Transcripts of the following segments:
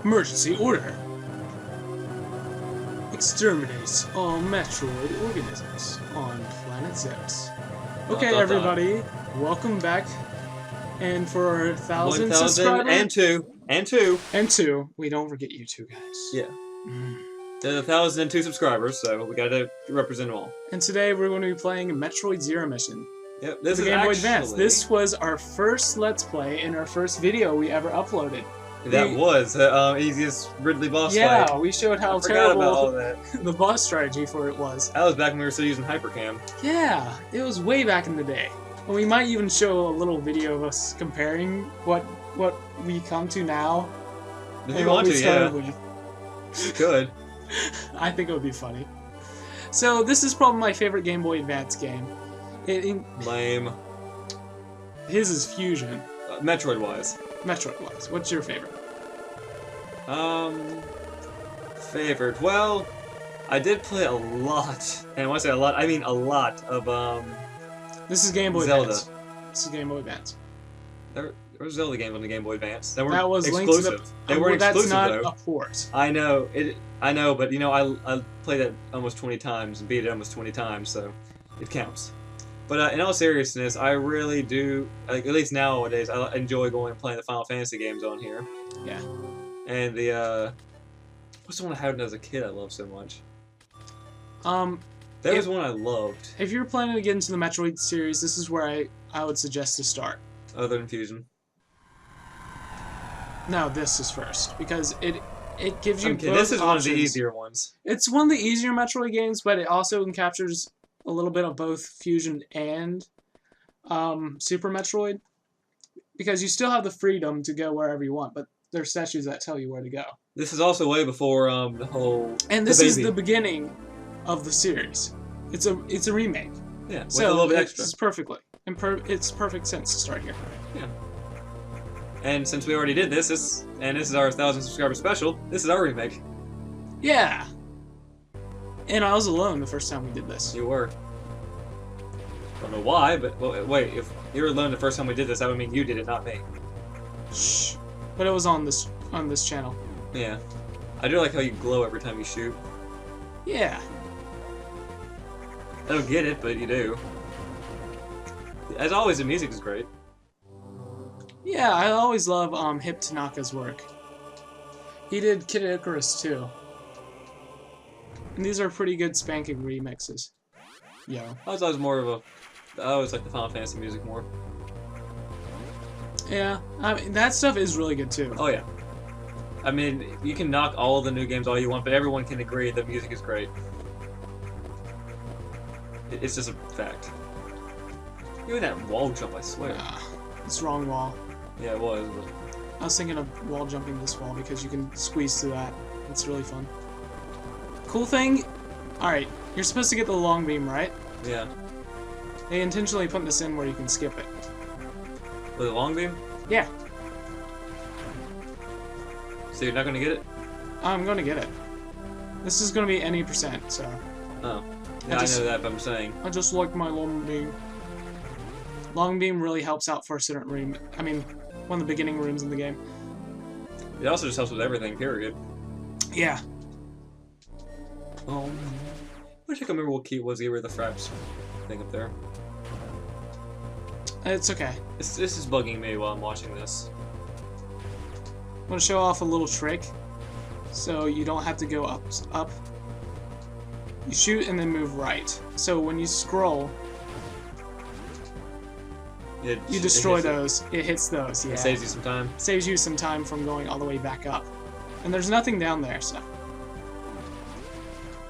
Emergency order. Exterminate all Metroid organisms on planet Zeus. Okay, everybody, welcome back. And for our 1,000 subscribers... And two. We don't forget you two guys. Yeah. There's 1,002 subscribers, so we gotta represent them all. And today we're going to be playing Metroid Zero Mission. Yep, this is Game Boy actually... Advance. This was our first Let's Play and our first video we ever uploaded. That was the easiest Ridley boss fight. Yeah, we showed how terrible about all that. the boss strategy for it was. That was back when we were still using Hypercam. Yeah, it was way back in the day. And we might even show a little video of us comparing what we come to now. If you want to, yeah. With. You could. I think it would be funny. So this is probably my favorite Game Boy Advance game. Lame. His is Fusion. Metroid-wise. Metroid-wise. What's your favorite? Favorite. Well, I did play a lot, and when I say a lot, I mean a lot of This is Game Boy Zelda. Advance. This is Game Boy Advance. There were Zelda games on the Game Boy Advance. That was exclusive. They weren't exclusive that's though. not a port. I know it. I know, but you know, I played it almost 20 times and beat it almost 20 times, so it counts. But in all seriousness, I really do, like, at least nowadays, I enjoy going and playing the Final Fantasy games on here. Yeah. And the, what's the one I had as a kid I loved so much? That was one I loved. If you're planning to get into the Metroid series, this is where I would suggest to start. Other than Fusion. No, this is first, because it gives you both This is options. one of the easier ones. It's one of the easier Metroid games, but it also captures a little bit of both Fusion and Super Metroid, because you still have the freedom to go wherever you want, but there's statues that tell you where to go. This is also way before the whole. And this is the beginning of the series. It's a remake. Yeah, with so a little bit extra. It's perfectly. It's perfect sense to start here. Yeah. And since we already did this is our 1,000 subscriber special, this is our remake. Yeah. And I was alone the first time we did this. You were. Don't know why, but well, wait. If you were alone the first time we did this, that would mean you did it, not me. Shh. But it was on this channel. Yeah. I do like how you glow every time you shoot. Yeah. I don't get it, but you do. As always, the music is great. Yeah, I always love Hip Tanaka's work. He did Kid Icarus too. And these are pretty good spanking remixes. Yo. I was always more of a... I always like the Final Fantasy music more. Yeah, I mean, that stuff is really good too. Oh yeah. I mean, you can knock all of the new games all you want, but everyone can agree the music is great. It's just a fact. Even that wall jump, I swear. It's the wrong wall. Yeah, it was. But... I was thinking of wall jumping this wall because you can squeeze through that. It's really fun. Cool thing, alright, you're supposed to get the long beam, right? Yeah. They intentionally put this in where you can skip it. With a long beam? Yeah. So you're not going to get it? I'm going to get it. This is going to be any percent, so... Oh. Yeah, I know that, but I'm saying... I just like my long beam. Long beam really helps out for a certain room. I mean, one of the beginning rooms in the game. It also just helps with everything, period. Yeah. I wish I could remember what key it was to get rid of the fraps thing up there. It's okay. This is bugging me while I'm watching this. I'm going to show off a little trick, so you don't have to go up. You shoot and then move right. So when you scroll, you destroy those. It hits those, yeah. It saves you some time. Saves you some time from going all the way back up. And there's nothing down there, so...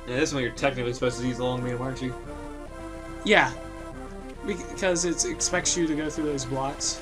Yeah, this is when you're technically supposed to use the long beam, aren't you? Yeah. Because it expects you to go through those blocks.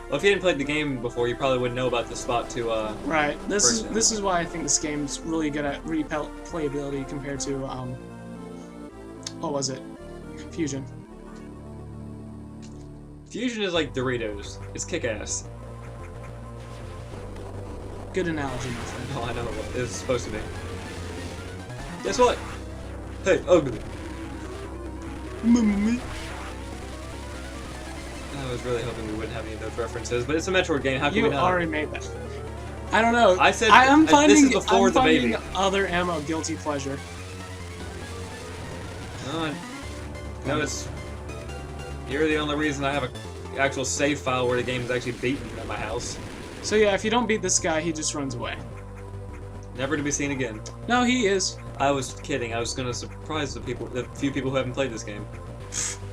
Well, if you hadn't played the game before, you probably wouldn't know about the spot to, Right. This is why I think this game's really good at replayability compared to, what was it? Fusion. Fusion is like Doritos. It's kick-ass. Good analogy, my friend. Oh, I know what it's supposed to be. Guess what? Hey, ugly. Mummy. I was really hoping we wouldn't have any of those references, but it's a Metroid game. How can we You not? already made that. I don't know. I said I'm finding, this is before I'm the finding baby. other ammo guilty pleasure. No, you're the only reason I have an actual save file where the game is actually beaten at my house. So yeah, if you don't beat this guy, he just runs away. Never to be seen again. No, he is. I was kidding. I was gonna surprise the few people who haven't played this game.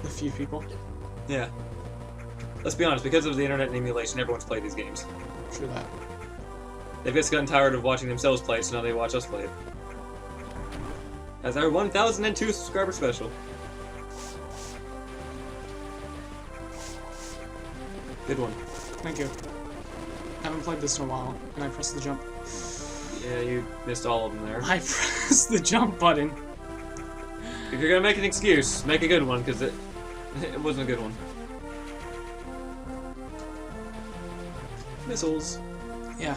The few people. Yeah. Let's be honest, because of the internet and emulation, everyone's played these games. True that. They've just gotten tired of watching themselves play it, so now they watch us play it. As our 1002 subscriber special. Good one. Thank you. I haven't played this in a while, and I pressed the jump. Yeah, you missed all of them there. I pressed the jump button. If you're gonna make an excuse, make a good one, because it wasn't a good one. Missiles. Yeah.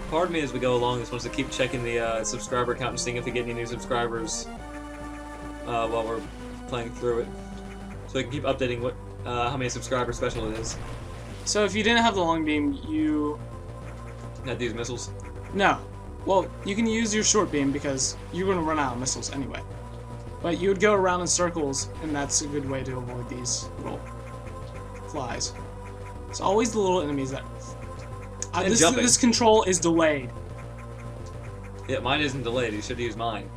Part of me as we go along just wants to keep checking the subscriber count and seeing if we get any new subscribers while we're playing through it. So I can keep updating how many subscriber special it is. So if you didn't have the long beam, you... Not these missiles. No. Well, you can use your short beam because you're going to run out of missiles anyway. But you would go around in circles, and that's a good way to avoid these little flies. It's always the little enemies that... this control is delayed. Yeah, mine isn't delayed. You should use mine.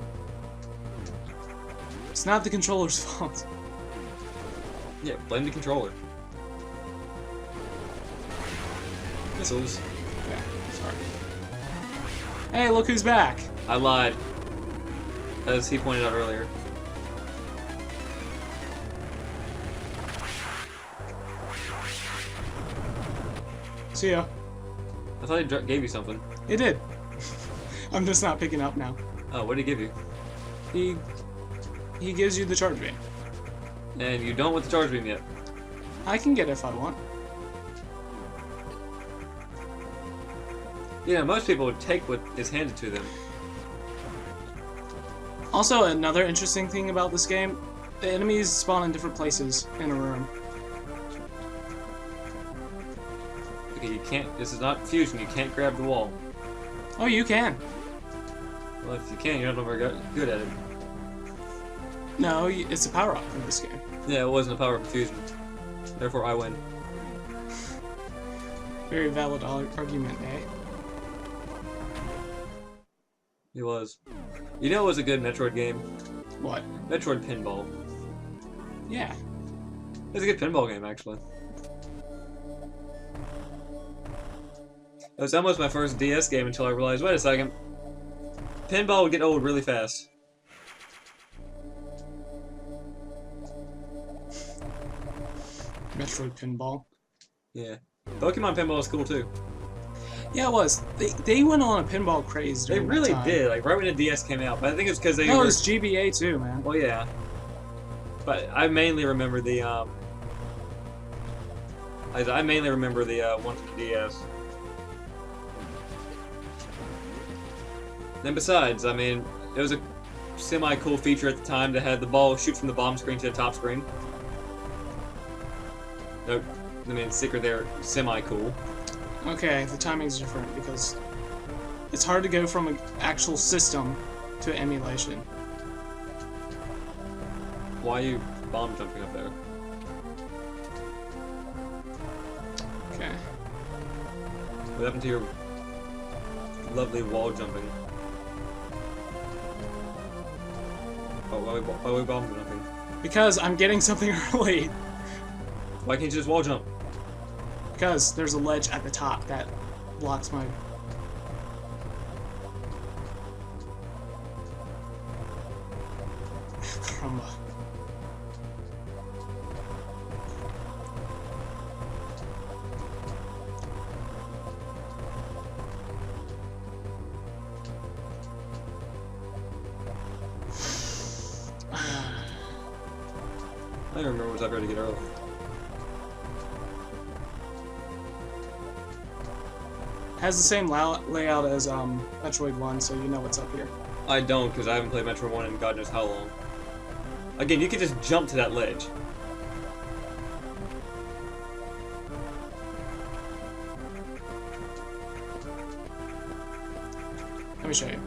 It's not the controller's fault. Yeah, blame the controller. Missiles. Yeah, sorry. Hey, look who's back! I lied. As he pointed out earlier. See ya. I thought he gave you something. It did. I'm just not picking up now. Oh, what did he give you? He gives you the charge beam. And you don't want the charge beam yet. I can get it if I want. Yeah, most people would take what is handed to them. Also, another interesting thing about this game, the enemies spawn in different places in a room. Okay, you can't. This is not fusion. You can't grab the wall. Oh, you can. Well, if you can, you're not very good at it. No, it's a power-up in this game. Yeah, it wasn't a power of fusion. Therefore, I win. Very valid argument, eh? It was. You know, it was a good Metroid game. What? Metroid Pinball. Yeah. It was a good pinball game, actually. It was almost my first DS game until I realized, wait a second, pinball would get old really fast. Metroid Pinball. Yeah. Pokemon Pinball was cool too. Yeah, it was. They went on a pinball craze They during that really time. did, like right when the DS came out. But I think it's because they No, were... it was GBA too, man. Well, yeah. But I mainly remember the, I mainly remember the one from the DS. And besides, I mean, it was a semi-cool feature at the time that had the ball shoot from the bottom screen to the top screen. No, I mean, secret there, semi-cool. Okay, the timing's different because it's hard to go from an actual system to emulation. Why are you bomb jumping up there? Okay. What happened to your lovely wall jumping? Oh, why are we bomb jumping? Because I'm getting something early. Why can't you just wall jump? Because there's a ledge at the top that blocks my... Crumba. I don't remember what's up here to get early. Has the same layout as Metroid 1, so you know what's up here. I don't, because I haven't played Metroid 1 in God knows how long. Again, you could just jump to that ledge. me show you.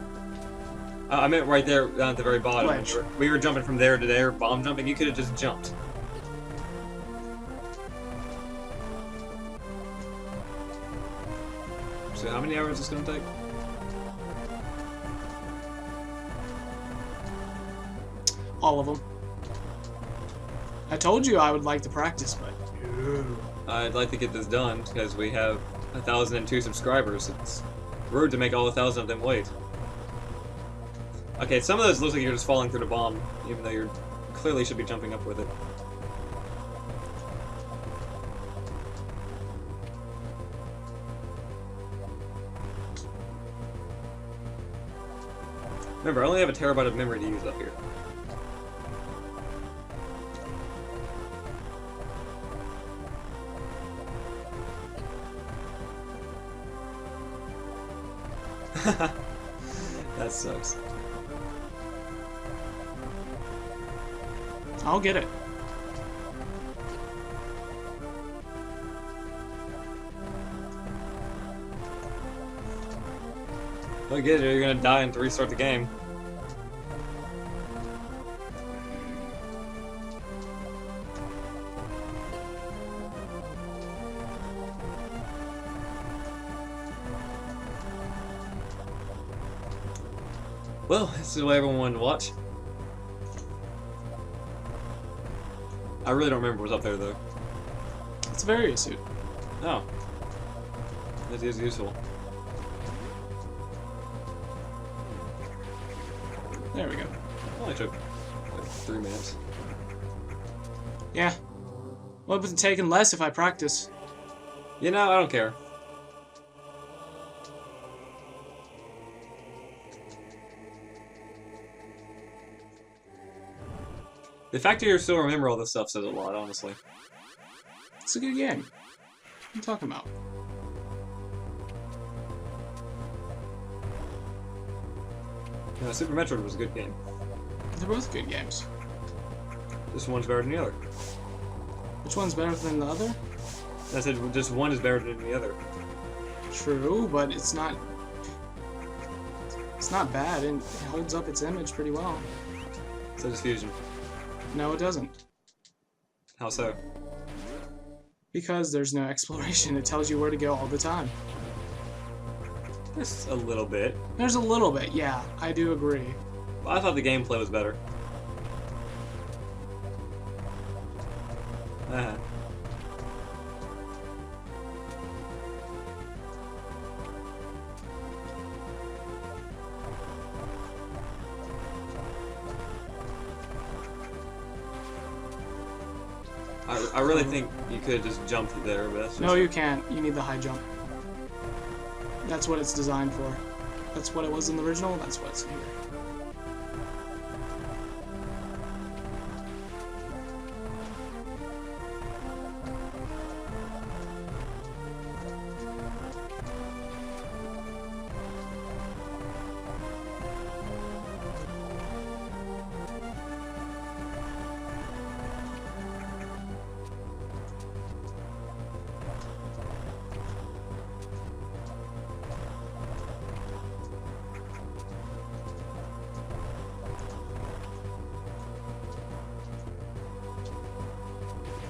I meant right there down at the very bottom. Ledge. We were jumping from there to there, bomb jumping. You could have just jumped. So how many hours is this going to take? All of them. I told you I would like to practice, but no. I'd like to get this done because we have 1,002 subscribers. It's rude to make all 1,000 of them wait. Okay, some of those looks like you're just falling through the bomb, even though you clearly should be jumping up with it. Remember, I only have a terabyte of memory to use up here. That sucks. I'll get it. Don't get it, or you're gonna die and restart the game. Well, this is what everyone wanted to watch. I really don't remember what's up there, though. It's a various suit. Oh. That is useful. There we go. Only took like 3 minutes. Yeah. Would have taken less if I practice. You know, I don't care. The fact that you still remember all this stuff says a lot, honestly. It's a good game. What are you talking about? Yeah, Super Metroid was a good game. They're both good games. This one's better than the other. Which one's better than the other? I said just one is better than the other. True, but it's not bad, and it holds up its image pretty well. So does Fusion. No, it doesn't. How so? Because there's no exploration. It tells you where to go all the time. Just a little bit. There's a little bit, yeah. I do agree. I thought the gameplay was better. I really think you could have just jumped there, but that's just... No, you can't. You need the high jump. That's what it's designed for. That's what it was in the original, that's what it's here.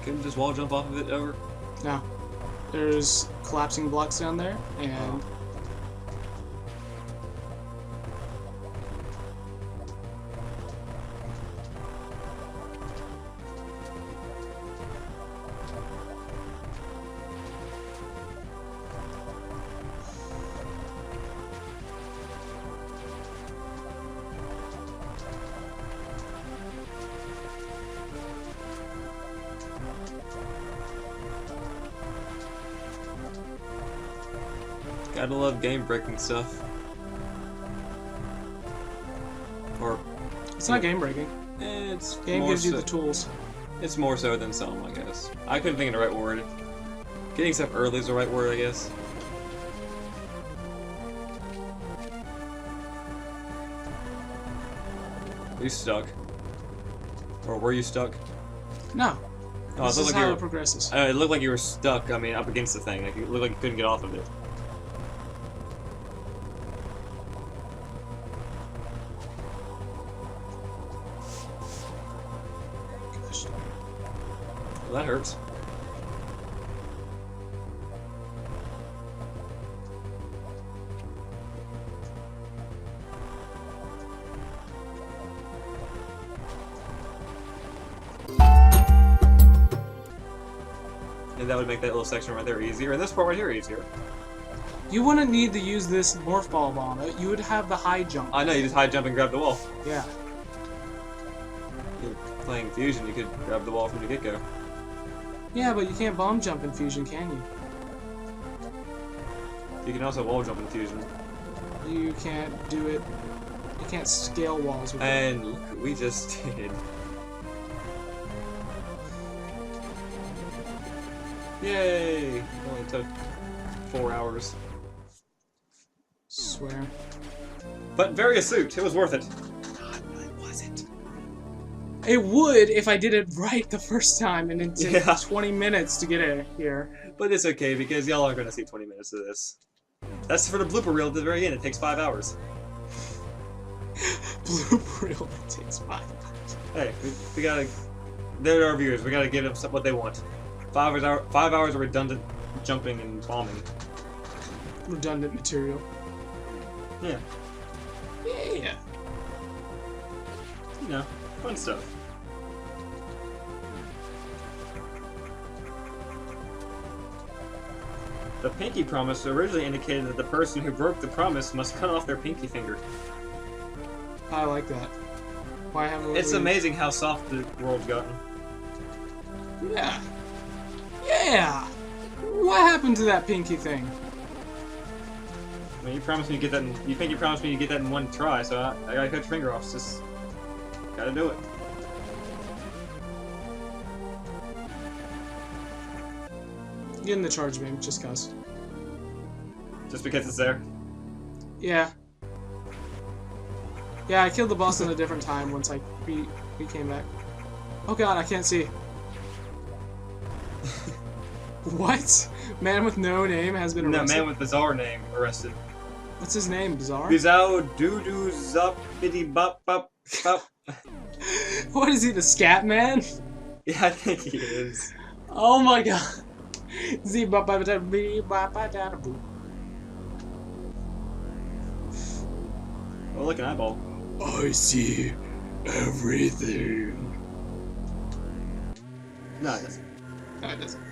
Couldn't just wall jump off of it over? No. There's collapsing blocks down there, and... Gotta love game-breaking stuff. Or... It's not game-breaking. It's Game more gives you so, the tools. It's more so than some, I guess. I couldn't think of the right word. Getting stuff early is the right word, I guess. Are you stuck? Or were you stuck? No. Oh, This it is looked like how you it were, progresses. it looked like you were stuck, I mean, up against the thing. Like, it looked like you couldn't get off of it. that hurts. And that would make that little section right there easier, and this part right here easier. You wouldn't need to use this morph ball bomb. You would have the high jump. I know, you just high jump and grab the wall. Yeah. You're playing Fusion, you could grab the wall from the get-go. Yeah, but you can't bomb jump in Fusion, can you? You can also wall jump in Fusion. You can't do it. You can't scale walls with it. And look what we just did. Yay! It only took 4 hours. Swear. But very astute. It was worth it. God, it wasn't. It would if I did it right the first time and it took 20 minutes to get it here. But it's okay because y'all aren't going to see 20 minutes of this. That's for the blooper reel at the very end. It takes 5 hours. Blooper reel that takes 5 hours. Hey, we gotta... They're our viewers. We gotta give them what they want. 5 hours of redundant jumping and bombing. Redundant material. Yeah. Yeah. You know, fun stuff. The pinky promise originally indicated that the person who broke the promise must cut off their pinky finger. I like that. Why haven't It's amazing how soft the world's gotten. Yeah. Yeah! What happened to that pinky thing? I mean, you promised me to get that. You think you promised me to get that in one try, so I gotta cut your finger off. It's just gotta do it. Get in the charge beam, just cause. Just because it's there. Yeah. Yeah, I killed the boss at a different time once we came back. Oh god, I can't see. What? Man with no name has been arrested? No, man with bizarre name arrested. What's his name? Bizarre? Bizarro doo doo zup bitty bop bop bop. What is he, the scat man? Yeah, I think he is. Oh my god. Oh, look, an eyeball. I see everything. No, it doesn't. No, it doesn't.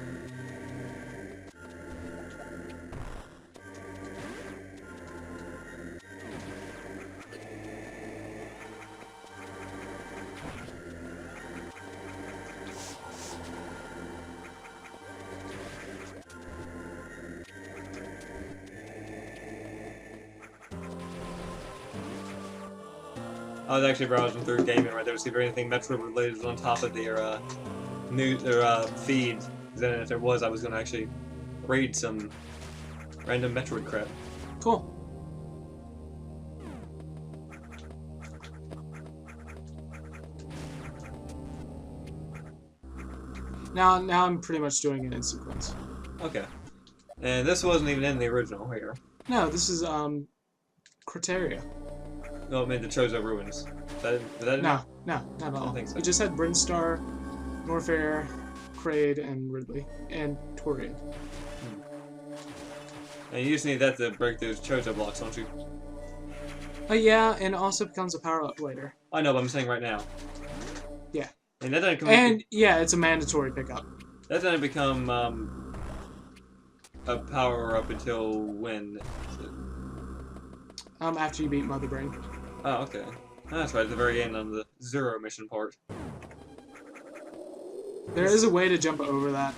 I was actually browsing through gaming right there to see if there was anything Metroid related on top of their feed. Then if there was, I was going to actually raid some random Metroid crap. Cool. Now I'm pretty much doing it in sequence. Okay. And this wasn't even in the original here. No, this is Criteria. No, it made the Chozo Ruins. Did that No, not at all. I think so. We just had Brinstar, Norfair, Kraid, and Ridley, and Torian. And you just need that to break those Chozo blocks, don't you? Yeah, and it also becomes a power-up later. I know, but I'm saying right now. Yeah. And that doesn't come. And yeah, it's a mandatory pickup. That doesn't become a power up until when? After you beat Mother Brain. Oh, okay. That's right, at the very end on the Zero mission part. There is a way to jump over that.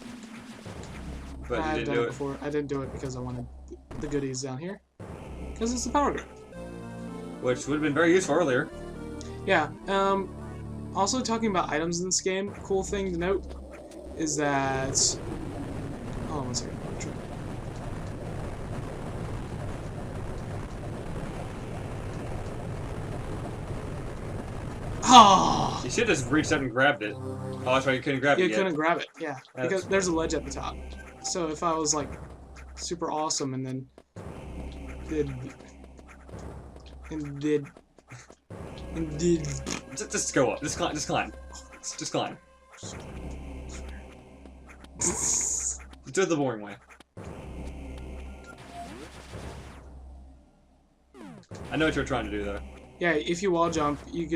But you I've didn't done do it it. before. I didn't do it because I wanted the goodies down here. Because it's the power grid. Which would have been very useful earlier. Yeah. Also, talking about items in this game, cool thing to note is that. Hold on one second. Oh! You should have just reached out and grabbed it. Oh, that's right, you couldn't grab it You yet. couldn't grab it, yeah. That's- Because there's a ledge at the top. So if I was like super awesome and then did. Just go up. Just climb. Just climb. Do it the boring way. I know what you're trying to do, though. Yeah, if you wall jump, you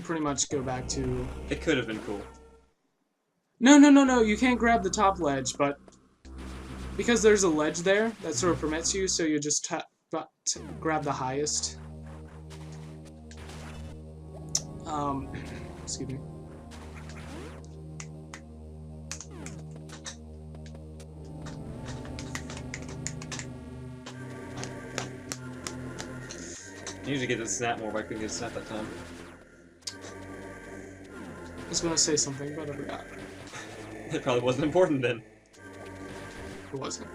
pretty much go back to... It could have been cool. No, you can't grab the top ledge, but because there's a ledge there, that sort of permits you, so you just grab the highest. Excuse me. I usually get the snap more, but I couldn't get a snap that time. I was gonna say something, but I forgot. It probably wasn't important then. It wasn't.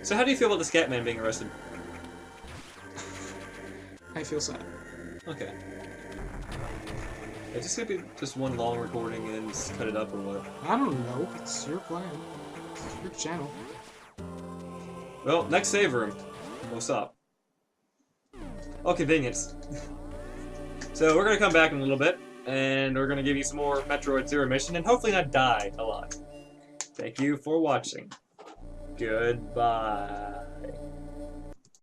So how do you feel about the Scatman being arrested? I feel sad. Okay. Is this gonna be just one long recording and then just cut it up or what? I don't know. It's your plan. It's your channel. Well, next save room. We'll stop. Oh, convenience. So we're gonna come back in a little bit, and we're gonna give you some more Metroid Zero Mission, and hopefully not die a lot. Thank you for watching. Goodbye.